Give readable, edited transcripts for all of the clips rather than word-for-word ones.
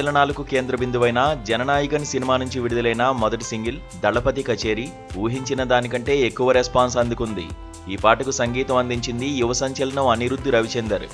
సంచలనాలకు కేంద్ర బిందువైన జననాయకన్ సినిమా నుంచి విడుదలైన మొదటి సింగిల్ దళపతి కచేరీ ఊహించిన దానికంటే ఎక్కువ రెస్పాన్స్ అందుకుంది. ఈ పాటకు సంగీతం అందించింది యువ సంచలనం అనిరుద్ధ్ రవిచందర్.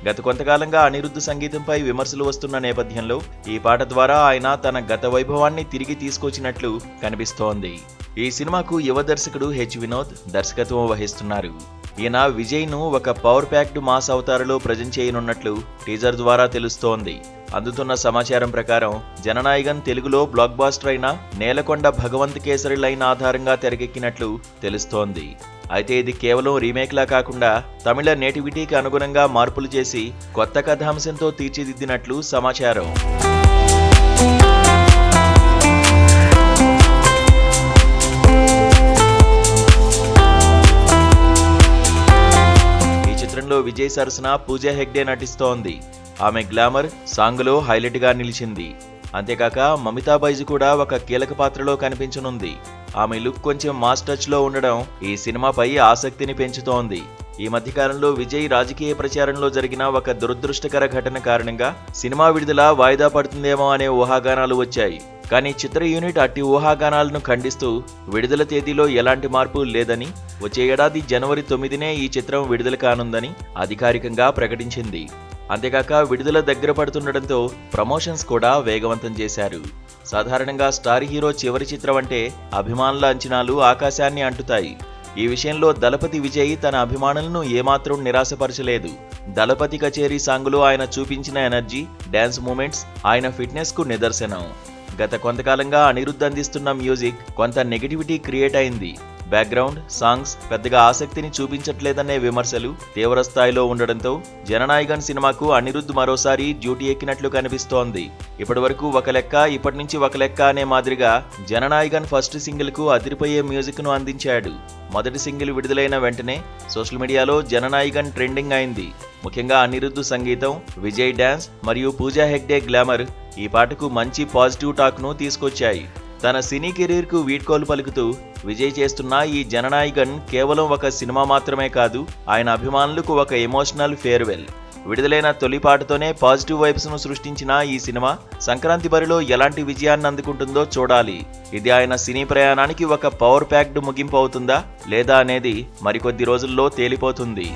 గత కొంతకాలంగా అనిరుద్ధ్ సంగీతంపై విమర్శలు వస్తున్న నేపథ్యంలో ఈ పాట ద్వారా ఆయన తన గత వైభవాన్ని తిరిగి తీసుకొచ్చినట్లు కనిపిస్తోంది. ఈ సినిమాకు యువ దర్శకుడు హెచ్ వినోద్ దర్శకత్వం వహిస్తున్నారు. ఈయన విజయ్ ను ఒక పవర్ ప్యాక్డ్ మాస్ అవతారలో ప్రజెంట్ చేయనున్నట్లు టీజర్ ద్వారా తెలుస్తోంది. అందుతున్న సమాచారం ప్రకారం జననాయకన్ తెలుగులో బ్లాక్ బాస్టర్ అయిన నేలకొండ భగవంత్ కేసరి లైన్ ఆధారంగా తెరకెక్కినట్లు తెలుస్తోంది. అయితే ఇది కేవలం రీమేక్ లా కాకుండా తమిళ నేటివిటీకి అనుగుణంగా మార్పులు చేసి కొత్త కథాంశంతో తీర్చిదిద్దినట్లు సమాచారం. విజయ్ సరసన పూజా హెగ్డే నటిస్తోంది. ఆమె గ్లామర్ సాంగ్లో హైలైట్ గా నిలిచింది. అంతేకాక మమితా బైజు కూడా ఒక కీలక పాత్రలో కనిపించనుంది. ఆమె లుక్ కొంచెం మాస్ టచ్ లో ఉండడం ఈ సినిమాపై ఆసక్తిని పెంచుతోంది. ఈ మధ్యకాలంలో విజయ్ రాజకీయ ప్రచారంలో జరిగిన ఒక దురదృష్టకర ఘటన కారణంగా సినిమా విడుదల వాయిదా పడుతుందేమో అనే ఊహాగానాలు వచ్చాయి. కానీ చిత్ర యూనిట్ అట్టి ఊహాగానాలను ఖండిస్తూ విడుదల తేదీలో ఎలాంటి మార్పు లేదని, వచ్చే ఏడాది జనవరి 9నే ఈ చిత్రం విడుదల కానుందని అధికారికంగా ప్రకటించింది. అంతేకాక విడుదల దగ్గర పడుతుండటంతో ప్రమోషన్స్ కూడా వేగవంతం చేశారు. సాధారణంగా స్టార్ హీరో చివరి చిత్రం అంటే అభిమానుల అంచనాలు ఆకాశాన్ని అంటుతాయి. ఈ విషయంలో దళపతి విజయ్ తన అభిమానులను ఏమాత్రం నిరాశపరచలేదు. దళపతి కచేరీ సాంగులో ఆయన చూపించిన ఎనర్జీ, డాన్స్ మూమెంట్స్ ఆయన ఫిట్నెస్ కు నిదర్శనం. గత కొంతకాలంగా అనిరుద్ధ్ అందిస్తున్న మ్యూజిక్ కొంత నెగటివిటీ క్రియేట్ అయింది. బ్యాక్గ్రౌండ్ సాంగ్స్ పెద్దగా ఆసక్తిని చూపించట్లేదనే విమర్శలు తీవ్ర స్థాయిలో ఉండడంతో జననాయకన్ సినిమాకు అనిరుద్ధ్ మరోసారి డ్యూటీ ఎక్కినట్లు కనిపిస్తోంది. ఇప్పటి వరకు ఒక లెక్క, ఇప్పటి నుంచి ఒక లెక్క అనే మాదిరిగా జననాయకన్ ఫస్ట్ సింగిల్ కు అదిరిపోయే మ్యూజిక్ ను అందించాడు. మొదటి సింగిల్ విడుదలైన వెంటనే సోషల్ మీడియాలో జననాయకన్ ట్రెండింగ్ అయింది. ముఖ్యంగా అనిరుద్ధ్ సంగీతం, విజయ్ డాన్స్ మరియు పూజా హెగ్డే గ్లామర్ ఈ పాటకు మంచి పాజిటివ్ టాక్ ను తీసుకొచ్చాయి. తన సినీ కెరీర్ కు వీడ్కోలు పలుకుతూ విజయ్ చేస్తున్న ఈ జననాయకన్ కేవలం ఒక సినిమా మాత్రమే కాదు, ఆయన అభిమానులకు ఒక ఎమోషనల్ ఫేర్వెల్. విడుదలైన తొలి పాటతోనే పాజిటివ్ వైబ్స్ ను సృష్టించిన ఈ సినిమా సంక్రాంతి బరిలో ఎలాంటి విజయాన్ని అందుకుంటుందో చూడాలి. ఇది ఆయన సినీ ప్రయాణానికి ఒక పవర్ ప్యాక్డ్ ముగింపు అవుతుందా లేదా అనేది మరికొద్ది రోజుల్లో తేలిపోతుంది.